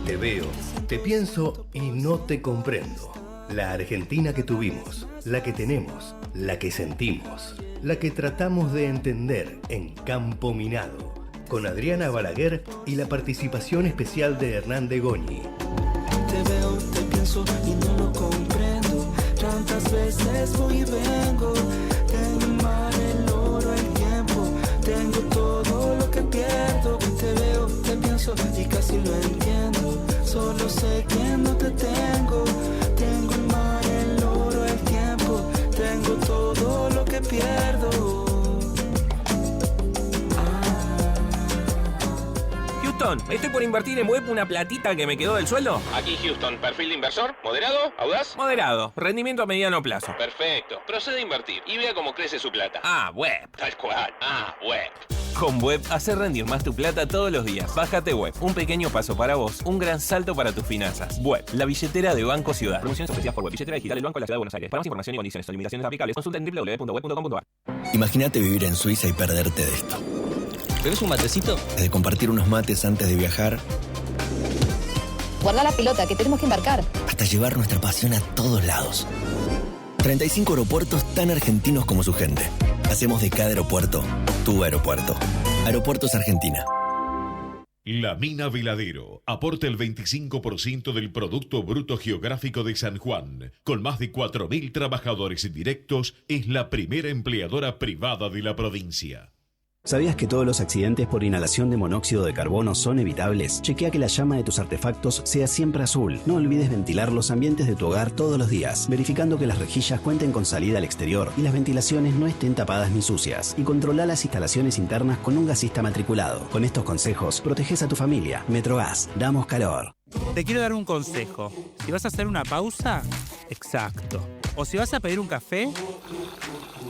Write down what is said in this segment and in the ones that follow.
Te veo, te pienso y no te comprendo. La Argentina que tuvimos, la que tenemos, la que sentimos, la que tratamos de entender en Campo Minado, con Adriana Balaguer y la participación especial de Hernán de Goñi. Te veo, te pienso y no lo comprendo. Tantas veces voy y vengo. Tengo en mar el oro, el tiempo. Tengo todo lo que pierdo. Te veo, te pienso y casi lo entiendo. Solo sé que no te tengo. Tengo en mar el oro, el tiempo. Tengo todo lo que pierdo. Houston, estoy por invertir en web una platita que me quedó del sueldo. Aquí Houston, perfil de inversor, moderado, audaz. Moderado, rendimiento a mediano plazo. Perfecto, procede a invertir y vea cómo crece su plata. Web. Tal cual, web. Con Web, hacer rendir más tu plata todos los días. Bájate Web, un pequeño paso para vos, un gran salto para tus finanzas. Web, la billetera de Banco Ciudad. Promociones ofrecidas por Web, billetera digital del Banco de la Ciudad de Buenos Aires. Para más información y condiciones o limitaciones aplicables, consulta en www.web.com.ar. Imagínate vivir en Suiza y perderte de esto. ¿Bebes un matecito? De compartir unos mates antes de viajar. Guarda la pelota, que tenemos que embarcar. Hasta llevar nuestra pasión a todos lados. 35 aeropuertos tan argentinos como su gente. Hacemos de cada aeropuerto tu aeropuerto. Aeropuertos Argentina. La Mina Veladero aporta el 25% del Producto Bruto Geográfico de San Juan. Con más de 4.000 trabajadores indirectos, es la primera empleadora privada de la provincia. ¿Sabías que todos los accidentes por inhalación de monóxido de carbono son evitables? Chequea que la llama de tus artefactos sea siempre azul. No olvides ventilar los ambientes de tu hogar todos los días, verificando que las rejillas cuenten con salida al exterior y las ventilaciones no estén tapadas ni sucias. Y controla las instalaciones internas con un gasista matriculado. Con estos consejos, proteges a tu familia. Metrogas, damos calor. Te quiero dar un consejo. Si vas a hacer una pausa, exacto. O si vas a pedir un café,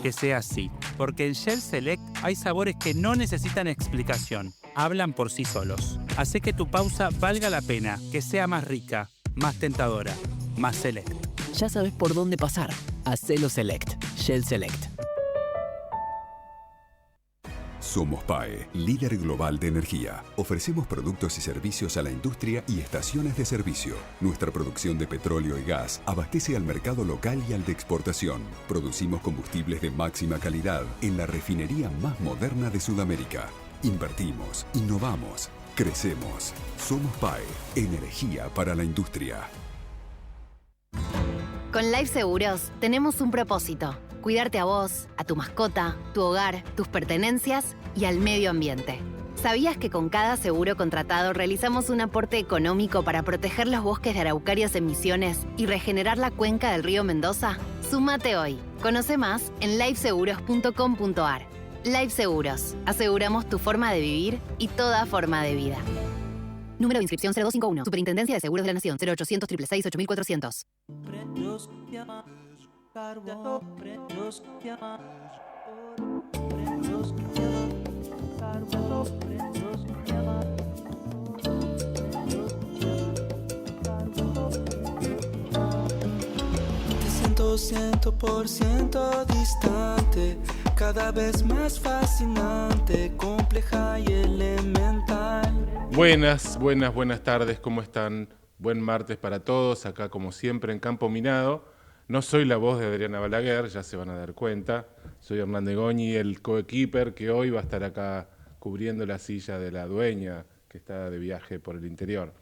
que sea así. Porque en Shell Select hay sabores que no necesitan explicación. Hablan por sí solos. Hace que tu pausa valga la pena, que sea más rica, más tentadora, más Select. Ya sabes por dónde pasar. Hacelo Select. Shell Select. Somos PAE, líder global de energía. Ofrecemos productos y servicios a la industria y estaciones de servicio. Nuestra producción de petróleo y gas abastece al mercado local y al de exportación. Producimos combustibles de máxima calidad en la refinería más moderna de Sudamérica. Invertimos, innovamos, crecemos. Somos PAE, energía para la industria. Con Life Seguros tenemos un propósito: cuidarte a vos, a tu mascota, tu hogar, tus pertenencias y al medio ambiente. ¿Sabías que con cada seguro contratado realizamos un aporte económico para proteger los bosques de araucarias en Misiones y regenerar la cuenca del río Mendoza? Súmate hoy. Conoce más en lifeseguros.com.ar. Life Seguros. Aseguramos tu forma de vivir y toda forma de vida. Número de inscripción 0251. Superintendencia de Seguros de la Nación. 0800 666 8400. Te siento 100% distante, cada vez más fascinante, compleja y elemental. Buenas tardes, ¿cómo están? Buen martes para todos, acá como siempre en Campo Minado. No soy la voz de Adriana Balaguer, ya se van a dar cuenta. Soy Hernán de Goñi, el coequiper que hoy va a estar acá cubriendo la silla de la dueña que está de viaje por el interior.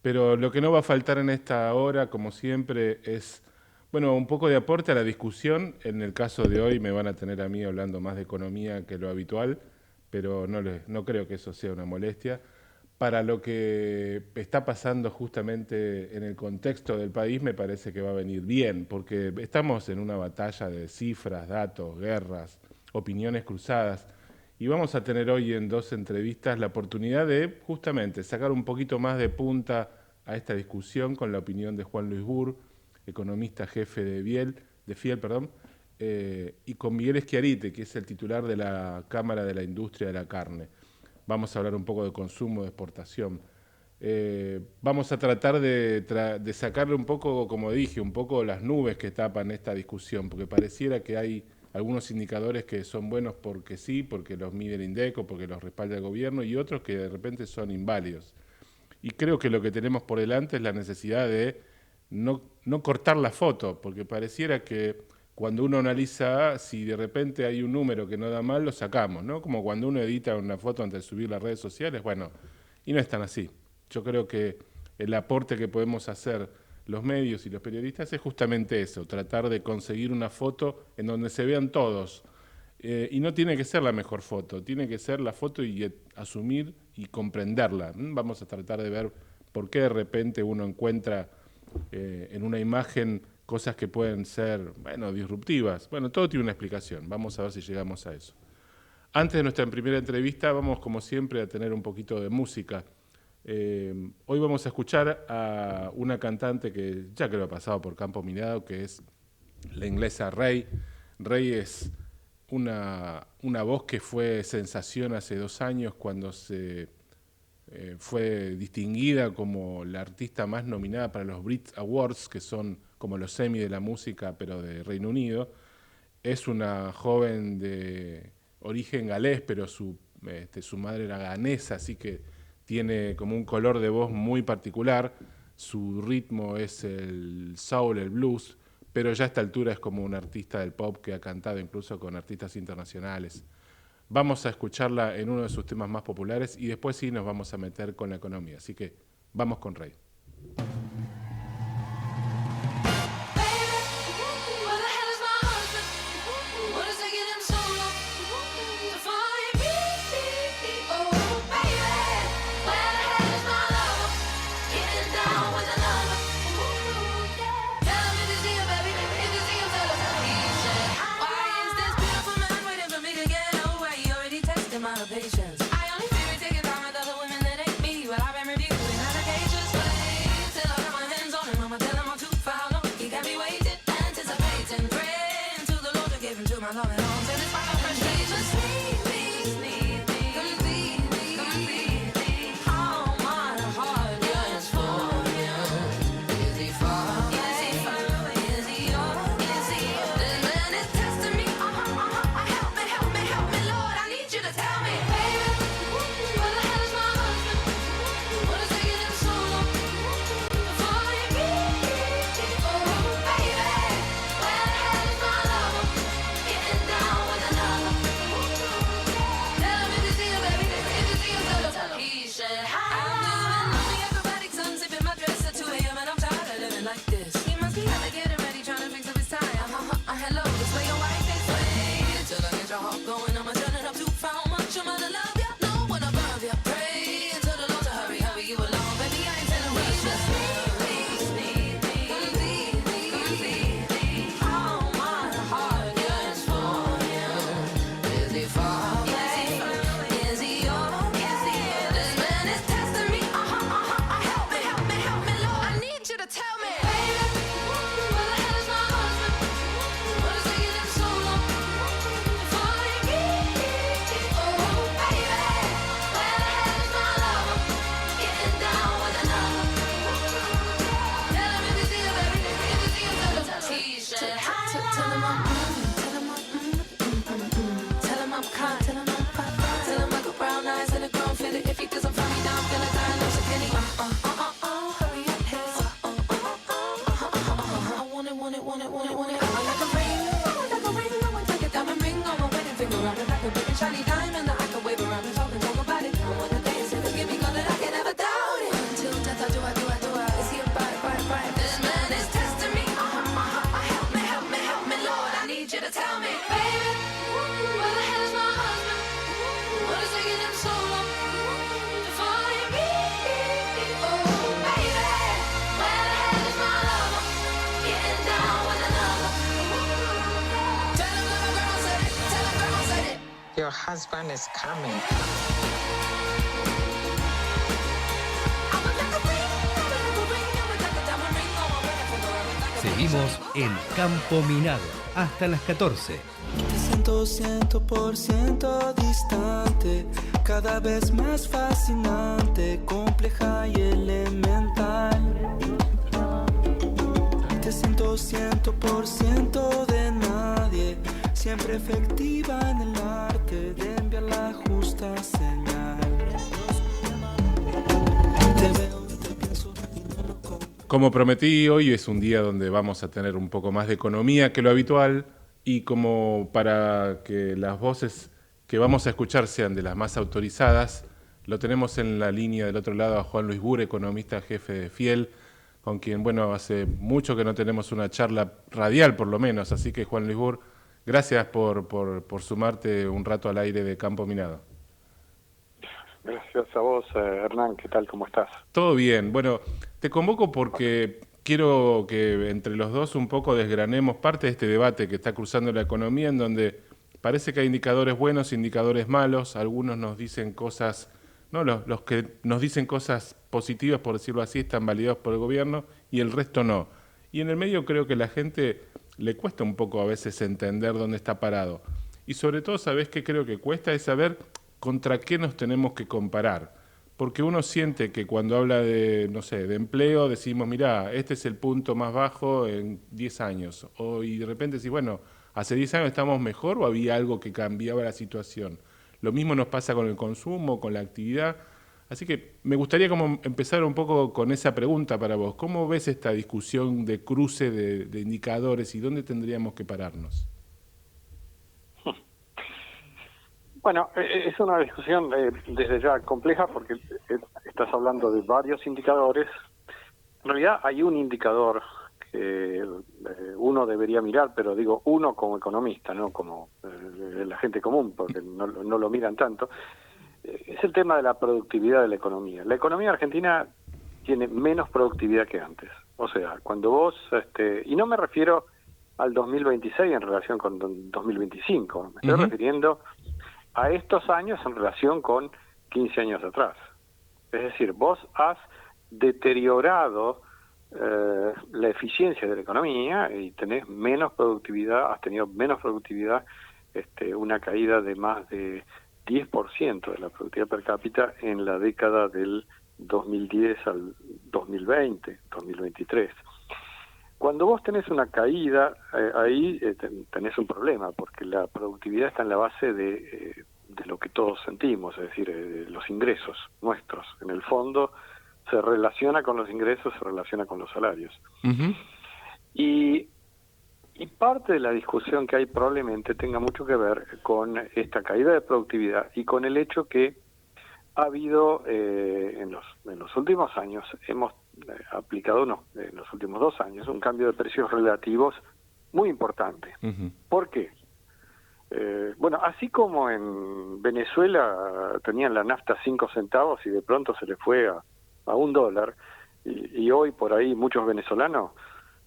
Pero lo que no va a faltar en esta hora, como siempre, es un poco de aporte a la discusión. En el caso de hoy me van a tener a mí hablando más de economía que lo habitual, pero no creo que eso sea una molestia. Para lo que está pasando justamente en el contexto del país me parece que va a venir bien, porque estamos en una batalla de cifras, datos, guerras, opiniones cruzadas, y vamos a tener hoy en 2 entrevistas la oportunidad de justamente sacar un poquito más de punta a esta discusión con la opinión de Juan Luis Burr, economista jefe de FIEL, y con Miguel Schiarite, que es el titular de la Cámara de la Industria de la Carne. Vamos a hablar un poco de consumo, de exportación. Vamos a tratar de sacarle un poco, como dije, un poco las nubes que tapan esta discusión, porque pareciera que hay algunos indicadores que son buenos porque sí, porque los mide el INDEC o porque los respalda el gobierno, y otros que de repente son inválidos. Y creo que lo que tenemos por delante es la necesidad de no cortar la foto, porque pareciera que cuando uno analiza, si de repente hay un número que no da mal, lo sacamos, ¿no? Como cuando uno edita una foto antes de subir las redes sociales, bueno, y no es tan así. Yo creo que el aporte que podemos hacer los medios y los periodistas es justamente eso, tratar de conseguir una foto en donde se vean todos. Y no tiene que ser la mejor foto, tiene que ser la foto y asumir y comprenderla. Vamos a tratar de ver por qué de repente uno encuentra en una imagen cosas que pueden ser, bueno, disruptivas. Bueno, todo tiene una explicación, vamos a ver si llegamos a eso. Antes de nuestra primera entrevista vamos, como siempre, a tener un poquito de música. Hoy vamos a escuchar a una cantante que ya creo ha pasado por Campo Minado, que es la inglesa Rey. Rey es una voz que fue sensación hace 2 años cuando se fue distinguida como la artista más nominada para los Brit Awards, que son como los Emmy de la música, pero de Reino Unido. Es una joven de origen galés, pero su madre era ganesa, así que tiene como un color de voz muy particular. Su ritmo es el soul, el blues, pero ya a esta altura es como un artista del pop que ha cantado incluso con artistas internacionales. Vamos a escucharla en uno de sus temas más populares y después sí nos vamos a meter con la economía. Así que vamos con Rey. Your husband is coming. Seguimos en Campo Minado hasta las 14. Te siento 100% distante, cada vez más fascinante, compleja y 100% de nadie, siempre efectiva en el arte de enviar la justa señal. Te veo, te pienso y no lo comprendo. Como prometí, hoy es un día donde vamos a tener un poco más de economía que lo habitual y como para que las voces que vamos a escuchar sean de las más autorizadas, lo tenemos en la línea del otro lado a Juan Luis Bur, economista jefe de Fiel, con quien, bueno, hace mucho que no tenemos una charla radial por lo menos, así que Juan Luis Bur, gracias por sumarte un rato al aire de Campo Minado. Gracias a vos, Hernán, ¿qué tal? ¿Cómo estás? Todo bien. Bueno, te convoco porque quiero que entre los dos un poco desgranemos parte de este debate que está cruzando la economía, en donde parece que hay indicadores buenos, indicadores malos, algunos nos dicen cosas, no, los que nos dicen cosas positivas, por decirlo así, están validados por el gobierno y el resto no. Y en el medio creo que a la gente le cuesta un poco a veces entender dónde está parado. Y sobre todo, ¿sabés qué creo que cuesta? Es saber contra qué nos tenemos que comparar. Porque uno siente que cuando habla de, no sé, de empleo, decimos, mirá, este es el punto más bajo en 10 años. Y de repente decís, bueno, hace 10 años estamos mejor o había algo que cambiaba la situación. Lo mismo nos pasa con el consumo, con la actividad. Así que me gustaría como empezar un poco con esa pregunta para vos. ¿Cómo ves esta discusión de cruce de indicadores y dónde tendríamos que pararnos? Bueno, es una discusión desde ya compleja porque estás hablando de varios indicadores. En realidad hay un indicador que uno debería mirar, pero digo uno como economista, no como la gente común, porque no lo miran tanto. Es el tema de la productividad de la economía. La economía argentina tiene menos productividad que antes. O sea, cuando vos, y no me refiero al 2026 en relación con 2025, me estoy refiriendo a estos años en relación con 15 años atrás. Es decir, vos has deteriorado la eficiencia de la economía y tenés menos productividad, has tenido menos productividad, una caída de más de 10% de la productividad per cápita en la década del 2010 al 2020, 2023. Cuando vos tenés una caída, ahí tenés un problema, porque la productividad está en la base de lo que todos sentimos, es decir, los ingresos nuestros. En el fondo se relaciona con los ingresos, se relaciona con los salarios. Uh-huh. Y parte de la discusión que hay probablemente tenga mucho que ver con esta caída de productividad y con el hecho que ha habido en los últimos años, hemos aplicado en los últimos 2 años un cambio de precios relativos muy importante. Uh-huh. ¿Por qué? Bueno, así como en Venezuela tenían la nafta 5 centavos y de pronto se le fue a $1, y hoy por ahí muchos venezolanos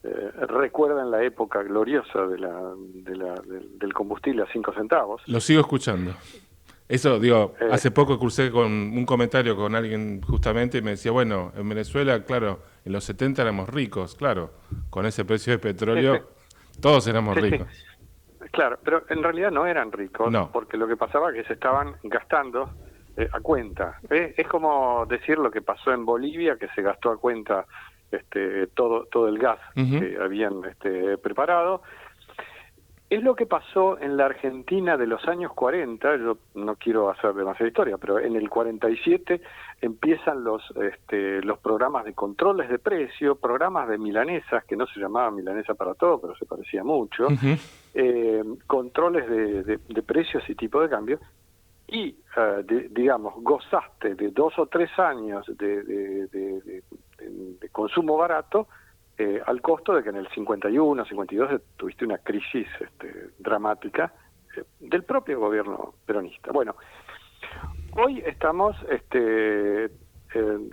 recuerdan la época gloriosa del combustible a 5 centavos. Lo sigo escuchando. Eso, digo, hace poco crucé con un comentario con alguien justamente y me decía, bueno, en Venezuela, claro, en los 70 éramos ricos, claro, con ese precio de petróleo, todos éramos ricos. Claro, pero en realidad no eran ricos, no. Porque lo que pasaba es que se estaban gastando a cuenta. Es como decir lo que pasó en Bolivia, que se gastó a cuenta todo el gas que habían preparado. Es lo que pasó en la Argentina de los años 40, yo no quiero hacer demasiada historia, pero en el 47 empiezan los programas de controles de precio, programas de milanesas, que no se llamaba milanesa para todo, pero se parecía mucho, controles de precios y tipo de cambio, y digamos, gozaste de 2 o 3 años de consumo barato, al costo de que en el 51, 52 tuviste una crisis dramática del propio gobierno peronista. Bueno, hoy estamos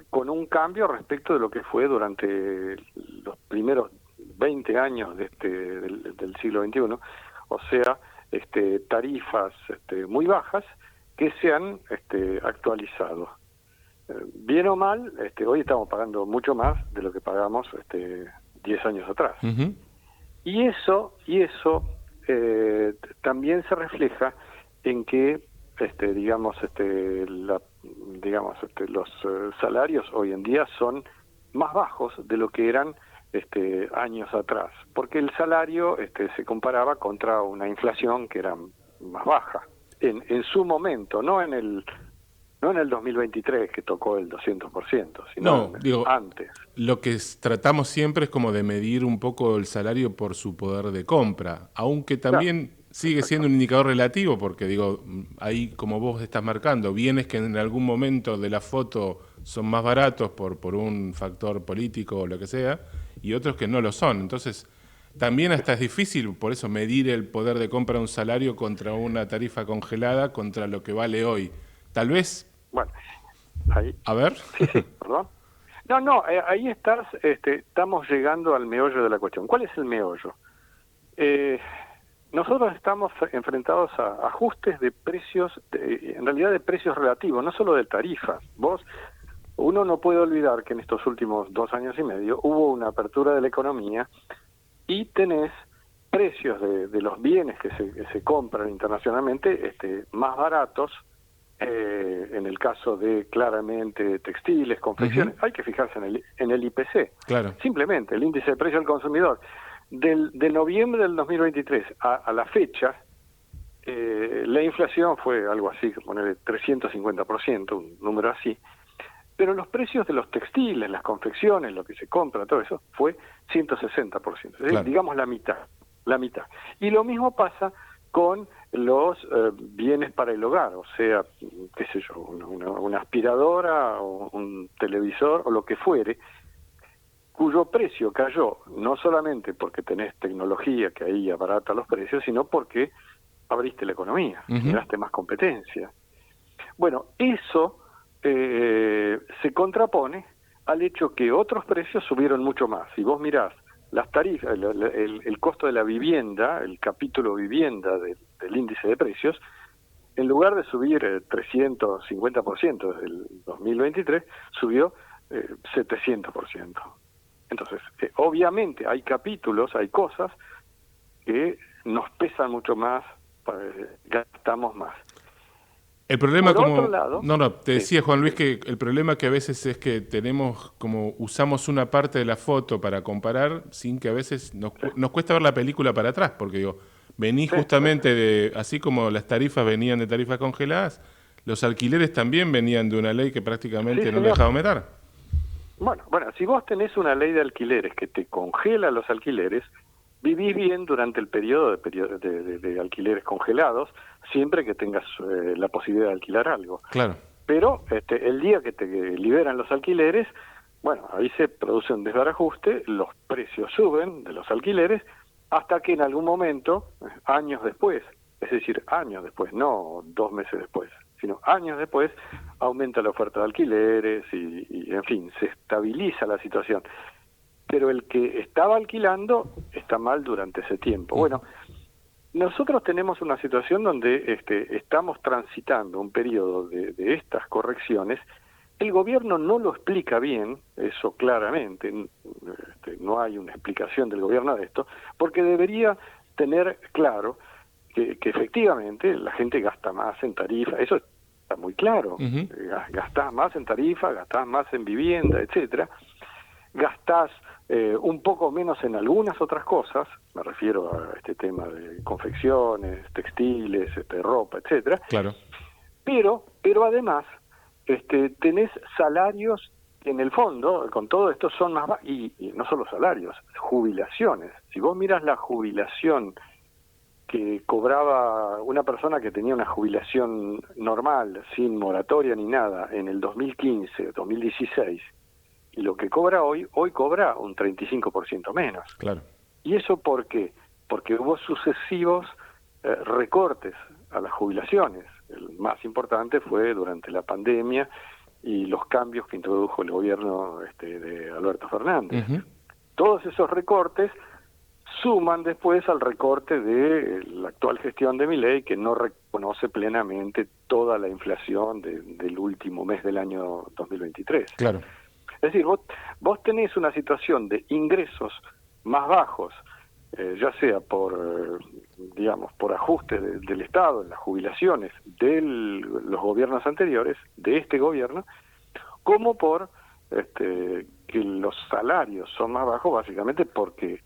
con un cambio respecto de lo que fue durante los primeros 20 años del siglo XXI, o sea, tarifas muy bajas que se han actualizado. Bien o mal, hoy estamos pagando mucho más de lo que pagamos 10 años atrás. Uh-huh. Y eso también se refleja en que los salarios hoy en día son más bajos de lo que eran años atrás, porque el salario se comparaba contra una inflación que era más baja en su momento, no en el 2023 que tocó el 200%, sino antes. Lo que tratamos siempre es como de medir un poco el salario por su poder de compra, aunque también sigue siendo un indicador relativo, porque ahí como vos estás marcando, bienes que en algún momento de la foto son más baratos por un factor político o lo que sea, y otros que no lo son. Entonces, también hasta es difícil, por eso, medir el poder de compra de un salario contra una tarifa congelada, contra lo que vale hoy. Tal vez... Bueno, ahí... A ver. Sí, perdón. No, ahí estamos llegando al meollo de la cuestión. ¿Cuál es el meollo? Nosotros estamos enfrentados a ajustes de precios, en realidad de precios relativos, no solo de tarifas. Uno no puede olvidar que en estos últimos 2 años y medio hubo una apertura de la economía y tenés precios de los bienes que se compran internacionalmente más baratos, en el caso de claramente textiles, confecciones. Hay que fijarse en el IPC, claro. Simplemente el índice de precio al consumidor. De noviembre del 2023 a la fecha, la inflación fue algo así, ponerle 350%, un número así, pero los precios de los textiles, las confecciones, lo que se compra, todo eso, fue 160%, claro. Digamos la mitad. Y lo mismo pasa con los bienes para el hogar, o sea, qué sé yo, una aspiradora o un televisor o lo que fuere, cuyo precio cayó no solamente porque tenés tecnología que ahí abarata los precios, sino porque abriste la economía, generaste más competencia. Bueno, eso se contrapone al hecho que otros precios subieron mucho más. Si vos mirás las tarifas, el costo de la vivienda, el capítulo vivienda del índice de precios, en lugar de subir 350% desde el 2023, subió 700%. Entonces, obviamente hay capítulos, hay cosas que nos pesan mucho más, gastamos más. El problema, Por como otro lado, te decía Juan Luis, que el problema que a veces es que usamos una parte de la foto para comparar sin que a veces nos cuesta ver la película para atrás, porque venís justamente de, así como las tarifas venían de tarifas congeladas, los alquileres también venían de una ley que prácticamente no lo dejaba aumentar. Bueno, si vos tenés una ley de alquileres que te congela los alquileres, vivís bien durante el periodo de alquileres congelados, siempre que tengas la posibilidad de alquilar algo. Claro. Pero el día que te liberan los alquileres, bueno, ahí se produce un desbarajuste, los precios suben de los alquileres, hasta que en algún momento, años después, es decir, años después, no 2 meses después, sino años después, aumenta la oferta de alquileres y en fin, se estabiliza la situación. Pero el que estaba alquilando está mal durante ese tiempo. Bueno, nosotros tenemos una situación donde estamos transitando un periodo de estas correcciones. El gobierno no lo explica bien, eso claramente, no hay una explicación del gobierno de esto, porque debería tener claro que efectivamente la gente gasta más en tarifa, eso está muy claro, gastás más en tarifa, gastás más en vivienda, etcétera, gastás un poco menos en algunas otras cosas, me refiero a este tema de confecciones, textiles, ropa, etcétera. Claro. Pero además tenés salarios que en el fondo, con todo esto, son más y no solo salarios, jubilaciones. Si vos miras la jubilación que cobraba una persona que tenía una jubilación normal, sin moratoria ni nada, en el 2015, 2016, y lo que cobra hoy cobra un 35% menos. Claro. ¿Y eso por qué? Porque hubo sucesivos recortes a las jubilaciones. El más importante fue durante la pandemia y los cambios que introdujo el gobierno de Alberto Fernández. Todos esos recortes suman después al recorte de la actual gestión de Milei, que no reconoce plenamente toda la inflación del último mes del año 2023. Claro. Es decir, vos tenés una situación de ingresos más bajos, ya sea por ajuste del Estado, en las jubilaciones de los gobiernos anteriores, de este gobierno, como por que los salarios son más bajos básicamente porque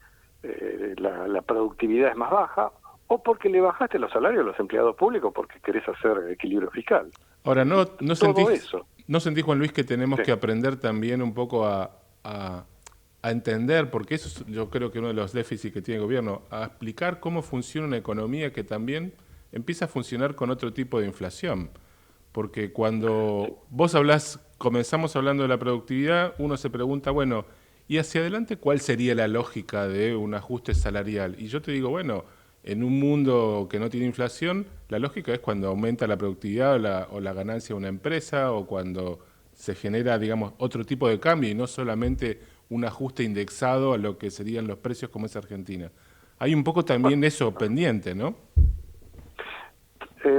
la productividad es más baja, o porque le bajaste los salarios a los empleados públicos porque querés hacer equilibrio fiscal. Ahora, ¿no eso. sentís, Juan Luis, que tenemos que aprender también un poco a entender, porque eso es, yo creo que uno de los déficits que tiene el gobierno, a explicar cómo funciona una economía que también empieza a funcionar con otro tipo de inflación? Porque cuando vos comenzamos hablando de la productividad, uno se pregunta, bueno, ¿y hacia adelante cuál sería la lógica de un ajuste salarial? Y yo te digo, bueno, en un mundo que no tiene inflación, la lógica es cuando aumenta la productividad o la ganancia de una empresa, o cuando se genera, digamos, otro tipo de cambio y no solamente un ajuste indexado a lo que serían los precios como es Argentina. Hay un poco también eso pendiente, ¿no?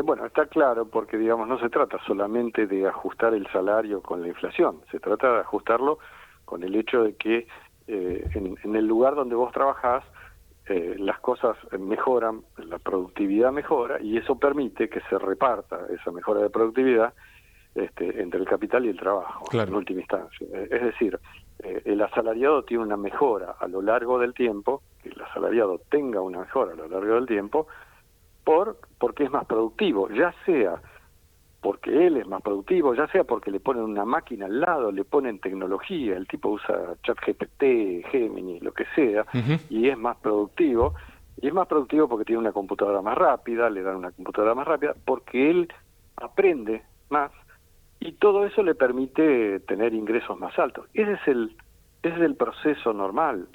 Bueno, está claro, porque digamos no se trata solamente de ajustar el salario con la inflación, se trata de ajustarlo con el hecho de que en el lugar donde vos trabajás las cosas mejoran, la productividad mejora, y eso permite que se reparta esa mejora de productividad entre el capital y el trabajo, en última instancia. Es decir, el asalariado tiene una mejora a lo largo del tiempo, que el asalariado tenga una mejora a lo largo del tiempo, porque es más productivo, ya sea porque él es más productivo, ya sea porque le ponen una máquina al lado, le ponen tecnología, el tipo usa ChatGPT, Gemini, lo que sea, y es más productivo, porque tiene una computadora más rápida, le dan una computadora más rápida, porque él aprende más, y todo eso le permite tener ingresos más altos. Ese es el proceso normal.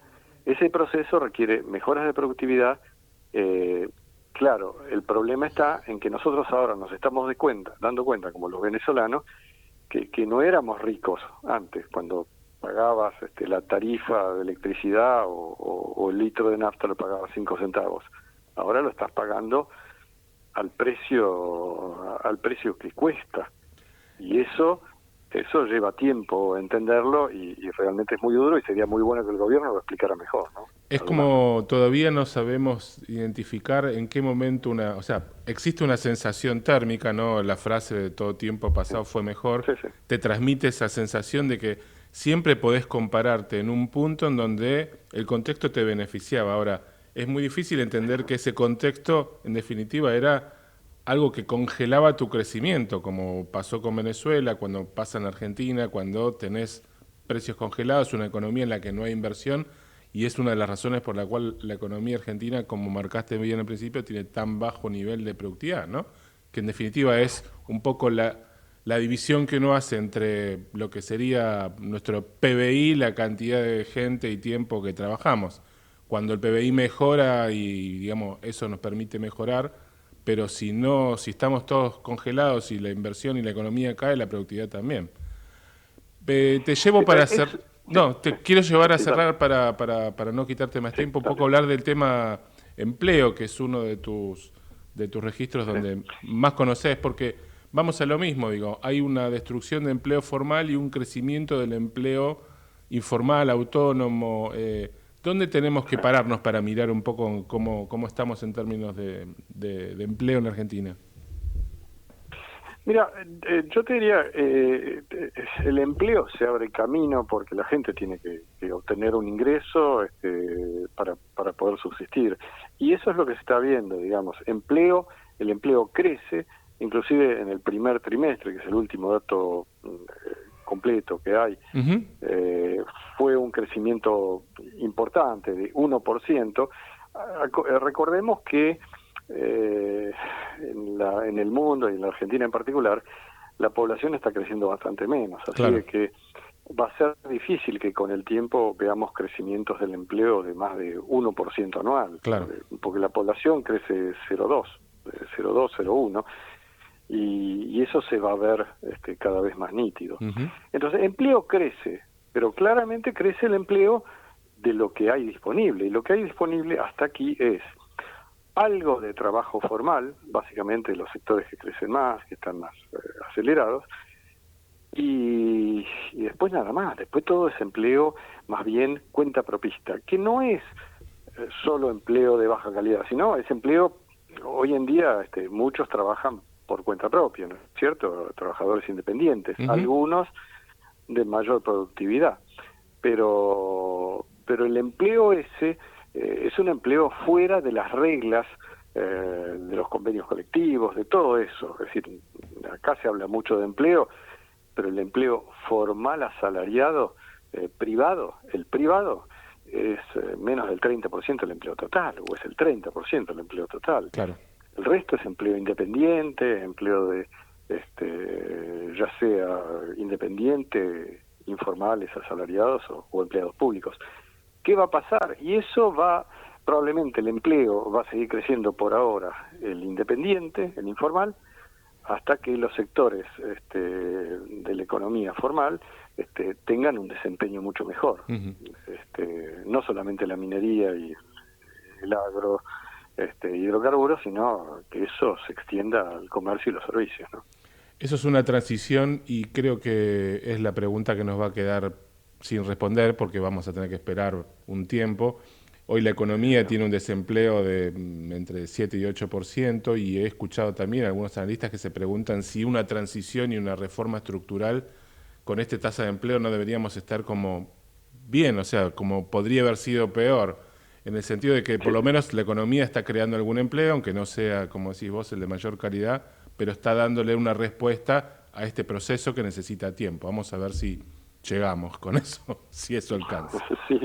Ese proceso requiere mejoras de productividad. Claro, el problema está en que nosotros ahora nos estamos dando cuenta, como los venezolanos, que no éramos ricos antes, cuando pagabas la tarifa de electricidad o el litro de nafta lo pagabas 5 centavos. Ahora lo estás pagando al precio que cuesta. Y eso lleva tiempo entenderlo y realmente es muy duro, y sería muy bueno que el gobierno lo explicara mejor, ¿no? Es como todavía no sabemos identificar en qué momento existe una sensación térmica, ¿no? La frase de todo tiempo pasado fue mejor, te transmite esa sensación de que siempre podés compararte en un punto en donde el contexto te beneficiaba. Ahora, es muy difícil entender que ese contexto, en definitiva, era algo que congelaba tu crecimiento, como pasó con Venezuela, cuando pasa en Argentina, cuando tenés precios congelados, una economía en la que no hay inversión, y es una de las razones por la cual la economía argentina, como marcaste bien al principio, tiene tan bajo nivel de productividad, ¿no? Que en definitiva es un poco la división que uno hace entre lo que sería nuestro PBI, la cantidad de gente y tiempo que trabajamos. Cuando el PBI mejora y, digamos, eso nos permite mejorar, pero si estamos todos congelados y la inversión y la economía cae, la productividad también. Te llevo para hacer... No, te quiero llevar a cerrar para no quitarte más tiempo, un poco hablar del tema empleo, que es uno de tus registros donde más conocés, porque vamos a lo mismo, digo, hay una destrucción de empleo formal y un crecimiento del empleo informal, autónomo. ¿Dónde tenemos que pararnos para mirar un poco cómo estamos en términos de empleo en Argentina? Mira, yo te diría, el empleo se abre camino porque la gente tiene que obtener un ingreso para poder subsistir. Y eso es lo que se está viendo, digamos. El empleo crece, inclusive en el primer trimestre, que es el último dato completo que hay, fue un crecimiento importante de 1%. Recordemos que en el mundo y en la Argentina en particular, la población está creciendo bastante menos, así de que va a ser difícil que con el tiempo veamos crecimientos del empleo de más de 1% anual, porque la población crece 0,2, 0,1, y eso se va a ver cada vez más nítido. Entonces, empleo crece, pero claramente crece el empleo de lo que hay disponible, y lo que hay disponible hasta aquí es algo de trabajo formal, básicamente los sectores que crecen más, que están más acelerados, y después nada más, después todo es empleo más bien cuenta propista, que no es solo empleo de baja calidad, sino es empleo, hoy en día muchos trabajan por cuenta propia, ¿no es cierto? Trabajadores independientes, algunos de mayor productividad. Pero el empleo ese es un empleo fuera de las reglas de los convenios colectivos, de todo eso. Es decir, acá se habla mucho de empleo, pero el empleo formal asalariado privado, el privado es menos del 30% del empleo total, o es el 30% del empleo total. Claro. El resto es empleo independiente, empleo de ya sea independiente, informales, asalariados o empleados públicos. ¿Qué va a pasar? Y eso probablemente el empleo va a seguir creciendo por ahora, el independiente, el informal, hasta que los sectores de la economía formal tengan un desempeño mucho mejor. Uh-huh. No solamente la minería y el agro, hidrocarburos, sino que eso se extienda al comercio y los servicios, ¿no? Eso es una transición y creo que es la pregunta que nos va a quedar sin responder porque vamos a tener que esperar un tiempo. Hoy la economía tiene un desempleo de entre 7 y 8% y he escuchado también a algunos analistas que se preguntan si una transición y una reforma estructural con esta tasa de empleo no deberíamos estar como bien, o sea, como podría haber sido peor, en el sentido de que por lo menos la economía está creando algún empleo, aunque no sea, como decís vos, el de mayor calidad, pero está dándole una respuesta a este proceso que necesita tiempo. Vamos a ver si llegamos con eso, si eso alcanza. Sí,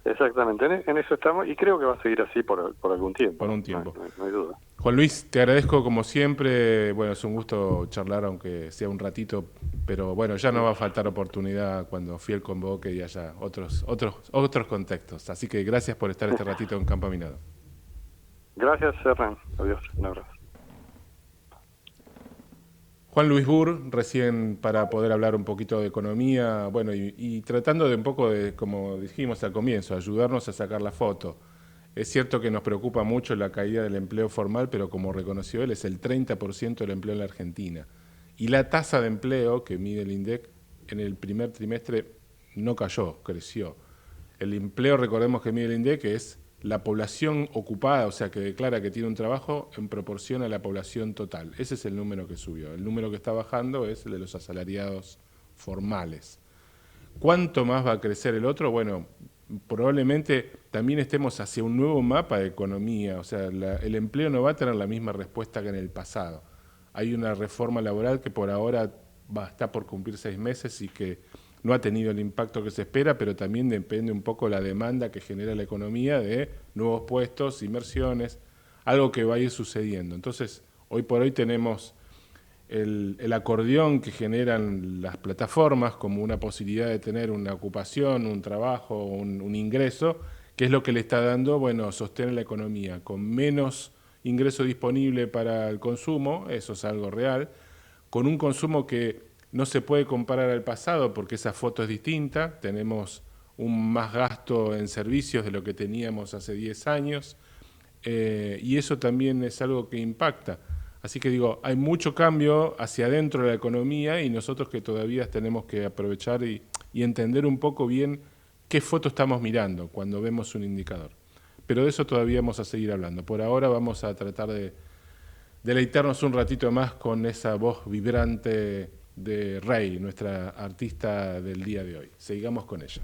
exactamente, en eso estamos y creo que va a seguir así por algún tiempo. Por un tiempo. No hay duda. Juan Luis, te agradezco como siempre, bueno, es un gusto charlar aunque sea un ratito, pero bueno, ya no va a faltar oportunidad cuando Fiel convoque y haya otros contextos. Así que gracias por estar este ratito en Campo Minado. Gracias, Hernán. Adiós, un abrazo. Juan Luis Burr, recién para poder hablar un poquito de economía, bueno, y tratando de un poco de, como dijimos al comienzo, ayudarnos a sacar la foto. Es cierto que nos preocupa mucho la caída del empleo formal, pero como reconoció él, es el 30% del empleo en la Argentina. Y la tasa de empleo que mide el INDEC en el primer trimestre no cayó, creció. El empleo, recordemos que mide el INDEC, es la población ocupada, o sea, que declara que tiene un trabajo en proporción a la población total. Ese es el número que subió. El número que está bajando es el de los asalariados formales. ¿Cuánto más va a crecer el otro? Bueno, probablemente también estemos hacia un nuevo mapa de economía, o sea, el empleo no va a tener la misma respuesta que en el pasado. Hay una reforma laboral que por ahora está por cumplir 6 meses y que no ha tenido el impacto que se espera, pero también depende un poco la demanda que genera la economía de nuevos puestos, inversiones, algo que va a ir sucediendo. Entonces, hoy por hoy tenemos el acordeón que generan las plataformas como una posibilidad de tener una ocupación, un trabajo, un ingreso, que es lo que le está dando, bueno, sostén a la economía, con menos ingreso disponible para el consumo, eso es algo real, con un consumo que no se puede comparar al pasado porque esa foto es distinta, tenemos un más gasto en servicios de lo que teníamos hace 10 años y eso también es algo que impacta. Así que digo, hay mucho cambio hacia adentro de la economía y nosotros que todavía tenemos que aprovechar y entender un poco bien qué foto estamos mirando cuando vemos un indicador. Pero de eso todavía vamos a seguir hablando. Por ahora vamos a tratar de deleitarnos un ratito más con esa voz vibrante de Rey, nuestra artista del día de hoy. Sigamos con ella.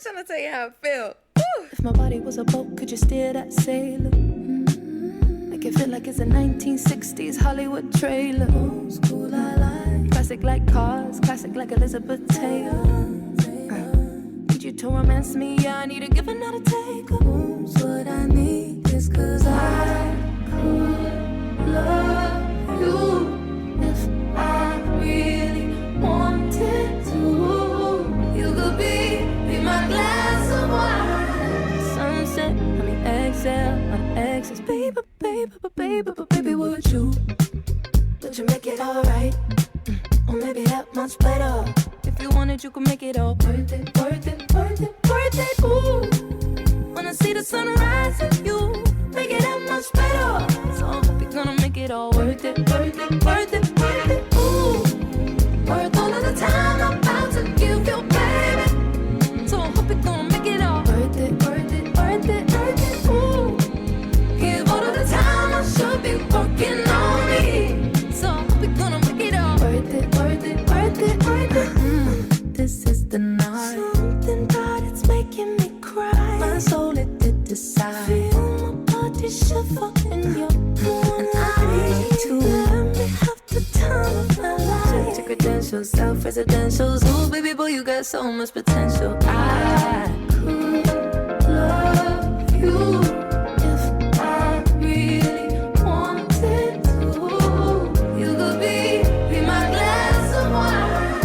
Trying to tell you how I feel. If my body was a boat, could you steer that sailor? Make it feel like it's a 1960s Hollywood trailer. Old school I like. Classic like cars, classic like Elizabeth Taylor. Need you to romance me, yeah, I need a give and not a take. What I need is 'cause I could love you if I really wanted to. You could be my glass of wine. Sunset on the exhale, on the exits. Baby, baby, baby, baby, would you make it alright? Or maybe that much better. If you wanted, you could make it all worth it, worth it, worth it, worth it. sunrise and you make it that much better. So I hope you're gonna make it all worth it, worth it, worth it, worth it. Ooh, worth all of the time I'm about to give you, baby. So I hope you're gonna make it all worth it, worth it, worth it, worth it. Ooh, give all of the time I should be working on me. So I hope you're gonna make it all worth it, worth it, worth it, worth it. This is the night. Something about it's making me cry. My soul it did decide. Feel my body shiver in your and I need to let me have the time of my life. Check your credentials, self-residentials. Oh baby boy, you got so much potential. I could love you if I really wanted to. You could be my glass of wine.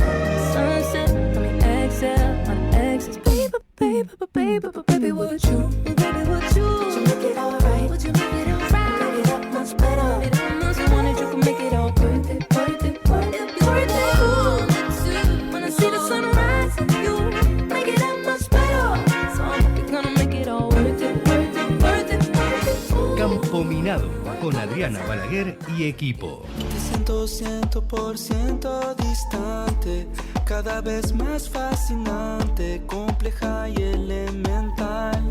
Sunset, I mean exhale, my exes. Baby, baby, baby, baby, would you? Baby, would you? Would you make it alright? Would you make it alright? Make it that much better. Make it that much wanted you can make it all worth it, worth it, worth it, worth it. Ooh, when I see the sunrise and you make it that much better. So I hope you're gonna make it all worth it, worth it, worth it, worth it. Ooh. Campo Minado con Adriana Balaguer y equipo. Te siento 100% distante, cada vez más fascinante, compleja y elemental.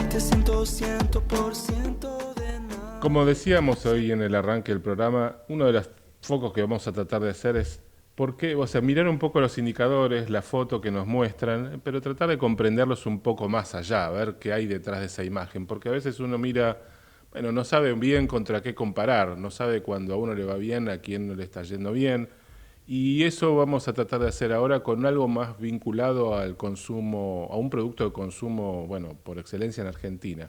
Te siento 100% de nada. Como decíamos hoy en el arranque del programa, uno de los focos que vamos a tratar de hacer es mirar un poco los indicadores, la foto que nos muestran, pero tratar de comprenderlos un poco más allá, ver qué hay detrás de esa imagen, porque a veces uno mira, bueno, no sabe bien contra qué comparar, no sabe cuando a uno le va bien, a quién no le está yendo bien, y eso vamos a tratar de hacer ahora con algo más vinculado al consumo, a un producto de consumo, bueno, por excelencia en Argentina.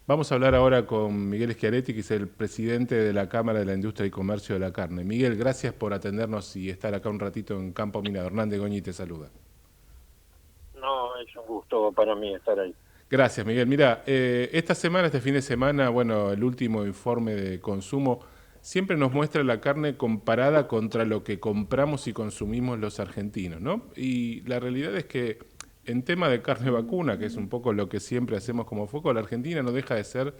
Vamos a hablar ahora con Miguel Schiaretti, que es el presidente de la Cámara de la Industria y Comercio de la Carne. Miguel, gracias por atendernos y estar acá un ratito en Campo Minado. Hernández Goñi te saluda. No, es un gusto para mí estar ahí. Gracias, Miguel. Mira, esta semana, este fin de semana, bueno, el último informe de consumo siempre nos muestra la carne comparada contra lo que compramos y consumimos los argentinos, ¿no? Y la realidad es que en tema de carne vacuna, que es un poco lo que siempre hacemos como foco, la Argentina no deja de ser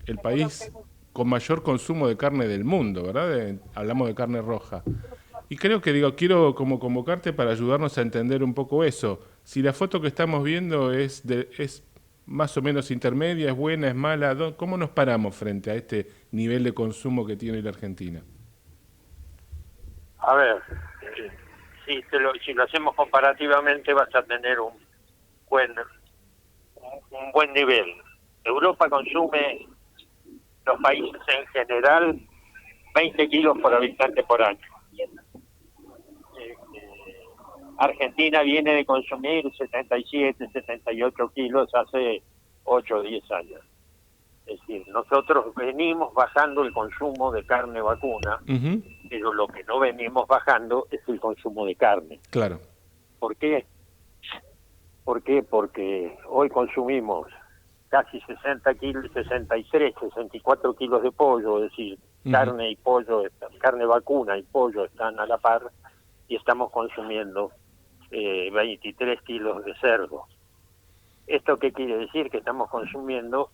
el país con mayor consumo de carne del mundo, ¿verdad? Hablamos de carne roja. Y creo que, quiero como convocarte para ayudarnos a entender un poco eso. Si la foto que estamos viendo es más o menos intermedia, es buena, es mala, ¿cómo nos paramos frente a este nivel de consumo que tiene la Argentina? A ver, si lo hacemos comparativamente vas a tener un buen nivel. Europa consume, los países en general, 20 kilos por habitante por año. Argentina viene de consumir 77, 78 kilos hace 8 o 10 años. Es decir, nosotros venimos bajando el consumo de carne vacuna, pero lo que no venimos bajando es el consumo de carne. Claro. ¿Por qué? ¿Por qué? Porque hoy consumimos casi 60 kilos, 63, 64 kilos de pollo, es decir, carne y pollo, carne vacuna y pollo están a la par, y estamos consumiendo 23 kilos de cerdo. ¿Esto qué quiere decir? Que estamos consumiendo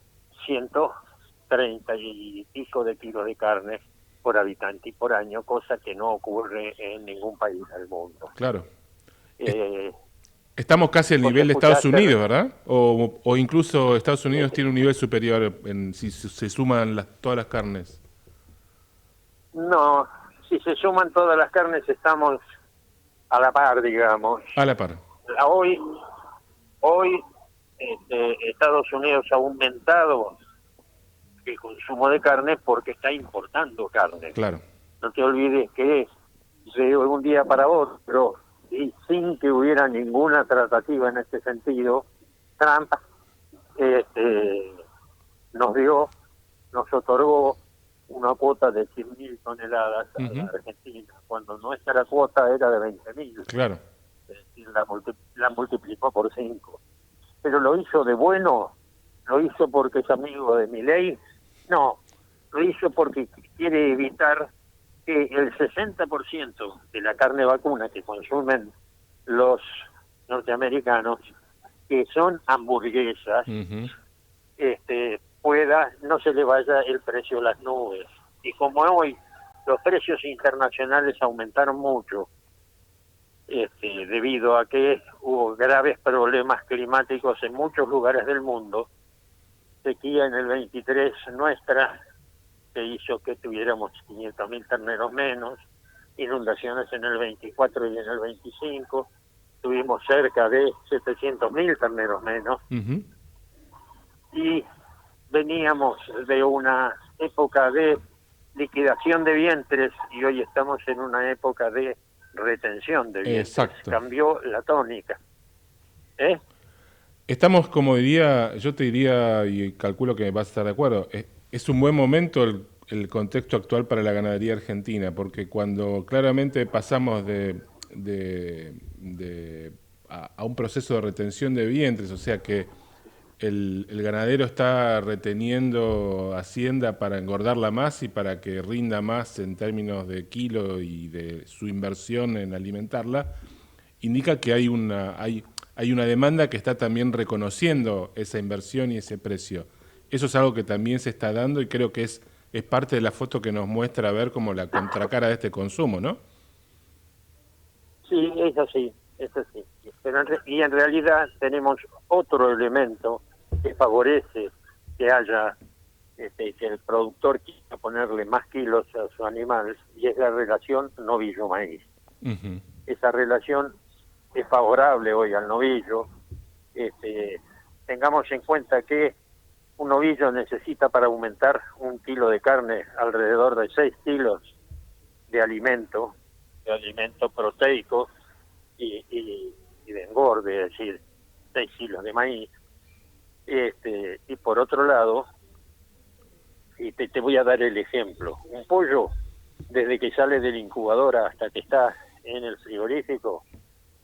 130 y pico de kilos de carne por habitante y por año, cosa que no ocurre en ningún país del mundo. Claro. Estamos casi al nivel de Estados Unidos, ¿verdad? O incluso Estados Unidos tiene un nivel superior si se suman todas las carnes. No, si se suman todas las carnes estamos a la par, digamos. A la par. Hoy Estados Unidos ha aumentado el consumo de carne porque está importando carne. Claro. No te olvides que de un día para otro, y sin que hubiera ninguna tratativa en este sentido, Trump nos otorgó una cuota de 100.000 toneladas a la Argentina, cuando nuestra cuota era de 20.000. Claro. Es decir, la multiplicó por 5. Pero lo hizo de bueno, lo hizo porque es amigo de Milei, no, lo hizo porque quiere evitar que el 60% de la carne vacuna que consumen los norteamericanos que son hamburguesas, no se le vaya el precio a las nubes. Y como hoy los precios internacionales aumentaron mucho, debido a que hubo graves problemas climáticos en muchos lugares del mundo, sequía en el 23 nuestra, que hizo que tuviéramos 500.000 terneros menos, inundaciones en el 24 y en el 25, tuvimos cerca de 700.000 terneros menos, y veníamos de una época de liquidación de vientres y hoy estamos en una época de retención de vientres. Exacto. Cambió la tónica. Estamos, como diría, yo te diría, y calculo que vas a estar de acuerdo, es un buen momento el contexto actual para la ganadería argentina, porque cuando claramente pasamos a un proceso de retención de vientres, o sea que el ganadero está reteniendo hacienda para engordarla más y para que rinda más en términos de kilo y de su inversión en alimentarla, indica que hay una demanda que está también reconociendo esa inversión y ese precio. Eso es algo que también se está dando y creo que es parte de la foto que nos muestra a ver como la contracara de este consumo, ¿no? Sí, es así. Pero en realidad tenemos otro elemento que favorece que haya, que el productor quiera ponerle más kilos a su animal, y es la relación novillo-maíz. Esa relación es favorable hoy al novillo. Tengamos en cuenta que un novillo necesita para aumentar 1 kilo de carne alrededor de 6 kilos de alimento proteico y de engorde, es decir, 6 kilos de maíz. Y por otro lado, y te voy a dar el ejemplo, un pollo, desde que sale de la incubadora hasta que está en el frigorífico,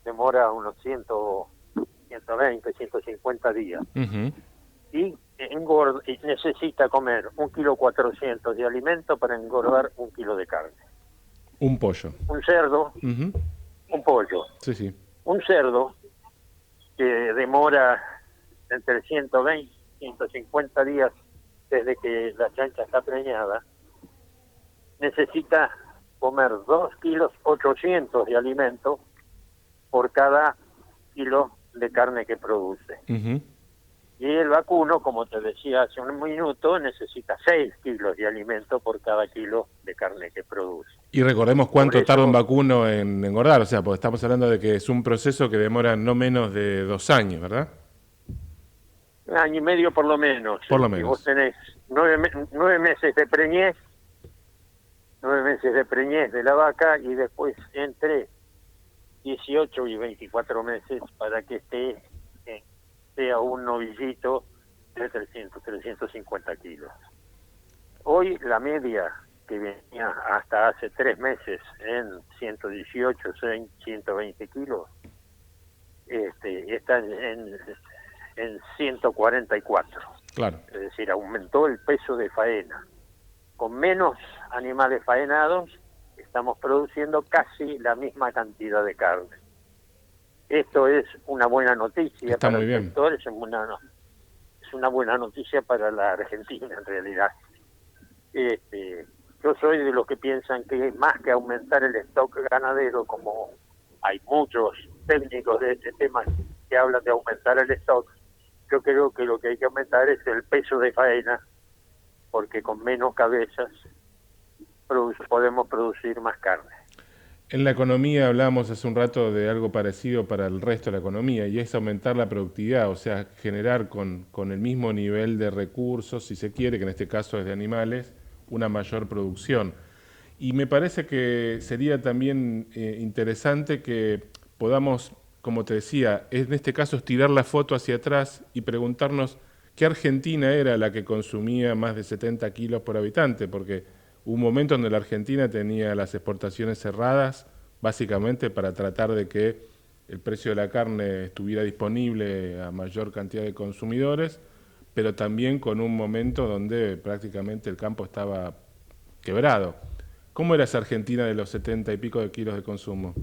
demora unos 120, 150 días. Y necesita comer 1,4 kg de alimento para engordar 1 kilo de carne. Un pollo. Un cerdo, un pollo. Sí. Un cerdo que demora entre 120 y 150 días desde que la chancha está preñada, necesita comer 2,8 kg de alimento por cada kilo de carne que produce. Y el vacuno, como te decía hace un minuto, necesita 6 kilos de alimento por cada kilo de carne que produce. Y recordemos cuánto tarda un vacuno en engordar, o sea, porque estamos hablando de que es un proceso que demora no menos de 2 años, ¿verdad? 1 año y medio por lo menos. Por lo menos. Vos tenés 9 meses de preñez, 9 meses de preñez de la vaca y después entre 18 y 24 meses para que sea un novillito de 350 kilos. Hoy la media que venía hasta hace 3 meses en 118, 120 kilos, está en 144. Claro. Es decir, aumentó el peso de faena. Con menos animales faenados, estamos produciendo casi la misma cantidad de carne. Esto es una buena noticia. Está para muy el bien. sector, es una buena noticia para la Argentina, en realidad. Yo soy de los que piensan que más que aumentar el stock ganadero, como hay muchos técnicos de este tema que hablan de aumentar el stock, yo creo que lo que hay que aumentar es el peso de faena, porque con menos cabezas podemos producir más carne. En la economía hablábamos hace un rato de algo parecido para el resto de la economía, y es aumentar la productividad, o sea, generar con el mismo nivel de recursos, si se quiere, que en este caso es de animales, una mayor producción. Y me parece que sería también interesante que podamos, como te decía, en este caso estirar la foto hacia atrás y preguntarnos qué Argentina era la que consumía más de 70 kilos por habitante, porque hubo un momento donde la Argentina tenía las exportaciones cerradas, básicamente para tratar de que el precio de la carne estuviera disponible a mayor cantidad de consumidores, pero también con un momento donde prácticamente el campo estaba quebrado. ¿Cómo era esa Argentina de los 70 y pico de kilos de consumo?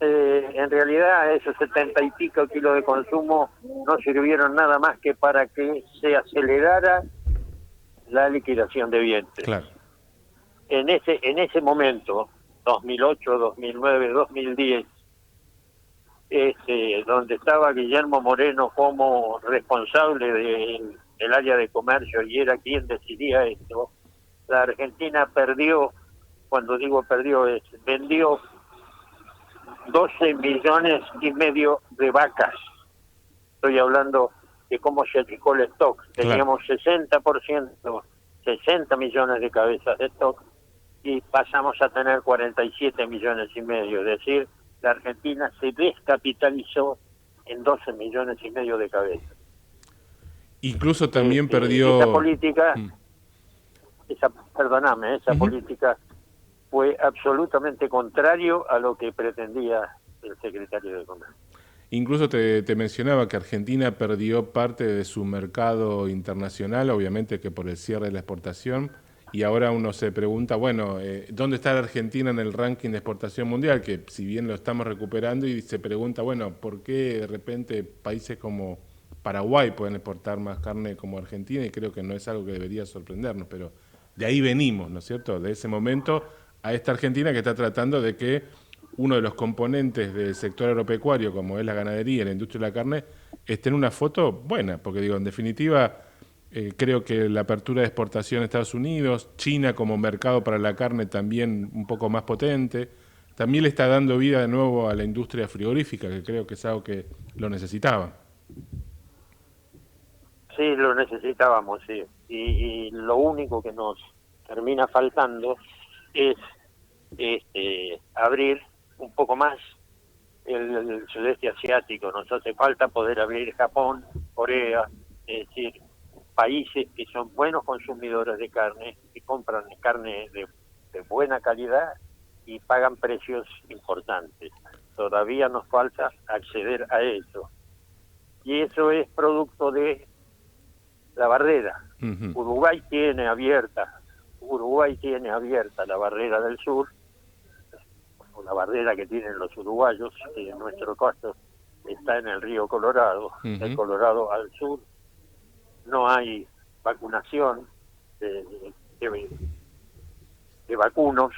En en realidad esos 70 y pico kilos de consumo no sirvieron nada más que para que se acelerara la liquidación de vientres. Claro. En ese momento, 2008, 2009, 2010, donde estaba Guillermo Moreno como responsable del área de comercio y era quien decidía esto, la Argentina perdió, cuando digo perdió, vendió 12 millones y medio de vacas. Estoy hablando de cómo se achicó el stock. Teníamos 60%, 60 millones de cabezas de stock y pasamos a tener 47 millones y medio. Es decir, la Argentina se descapitalizó en 12 millones y medio de cabezas. Incluso también perdió... Esa política, esa política fue absolutamente contrario a lo que pretendía el secretario de Comercio. Incluso te mencionaba que Argentina perdió parte de su mercado internacional, obviamente que por el cierre de la exportación, y ahora uno se pregunta, bueno, ¿dónde está la Argentina en el ranking de exportación mundial? Que si bien lo estamos recuperando, y se pregunta, bueno, ¿por qué de repente países como Paraguay pueden exportar más carne como Argentina? Y creo que no es algo que debería sorprendernos, pero de ahí venimos, ¿no es cierto?, de ese momento a esta Argentina que está tratando de que uno de los componentes del sector agropecuario, como es la ganadería y la industria de la carne, esté en una foto buena, porque digo, en definitiva, creo que la apertura de exportación a Estados Unidos, China como mercado para la carne también un poco más potente, también le está dando vida de nuevo a la industria frigorífica, que creo que es algo que lo necesitaba. Sí, lo necesitábamos, sí. Y lo único que nos termina faltando es abrir un poco más el sudeste asiático. Nos hace falta poder abrir Japón, Corea, es decir, países que son buenos consumidores de carne, que compran carne de buena calidad y pagan precios importantes. Todavía nos falta acceder a eso. Y eso es producto de la barrera. Uruguay tiene abierta la barrera del sur, o la barrera que tienen los uruguayos, que en nuestro caso está en el río Colorado, del Colorado al sur. No hay vacunación de vacunos,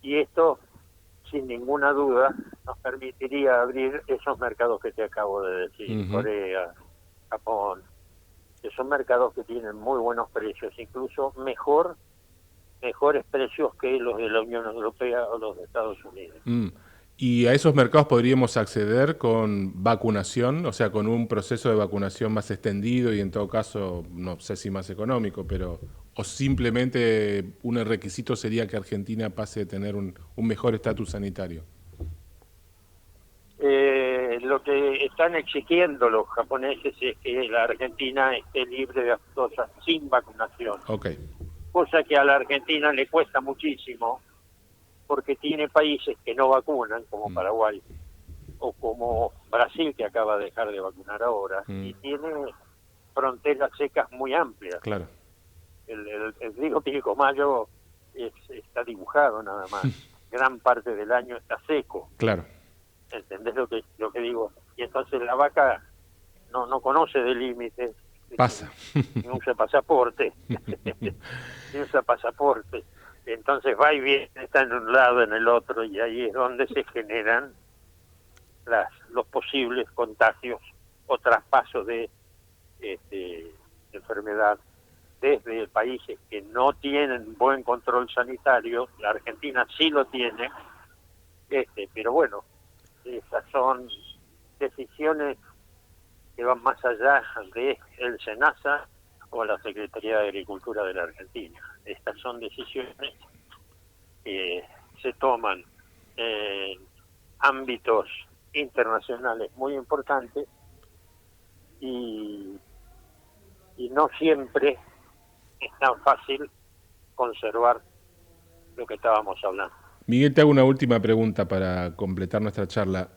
y esto, sin ninguna duda, nos permitiría abrir esos mercados que te acabo de decir, Corea, Japón, que son mercados que tienen muy buenos precios, incluso mejores precios que los de la Unión Europea o los de Estados Unidos. ¿Y a esos mercados podríamos acceder con vacunación, o sea, con un proceso de vacunación más extendido y en todo caso, no sé si más económico, pero o simplemente un requisito sería que Argentina pase a tener un mejor estatus sanitario? Lo que están exigiendo los japoneses es que la Argentina esté libre de aftosa sin vacunación. Cosa que a la Argentina le cuesta muchísimo, porque tiene países que no vacunan, como Paraguay, o como Brasil, que acaba de dejar de vacunar ahora, y tiene fronteras secas muy amplias. Claro. El río Pilcomayo está dibujado nada más. Gran parte del año está seco. Claro. ¿Entendés lo que digo? Y entonces la vaca no conoce de límites. Pasa. No usa pasaporte. No usa pasaporte. Entonces va y viene, está en un lado, en el otro, y ahí es donde se generan los posibles contagios o traspasos de enfermedad desde países que no tienen buen control sanitario. La Argentina sí lo tiene, pero bueno, esas son decisiones que van más allá de el SENASA o la Secretaría de Agricultura de la Argentina. Estas son decisiones que se toman en ámbitos internacionales muy importantes y no siempre es tan fácil conservar lo que estábamos hablando. Miguel, te hago una última pregunta para completar nuestra charla.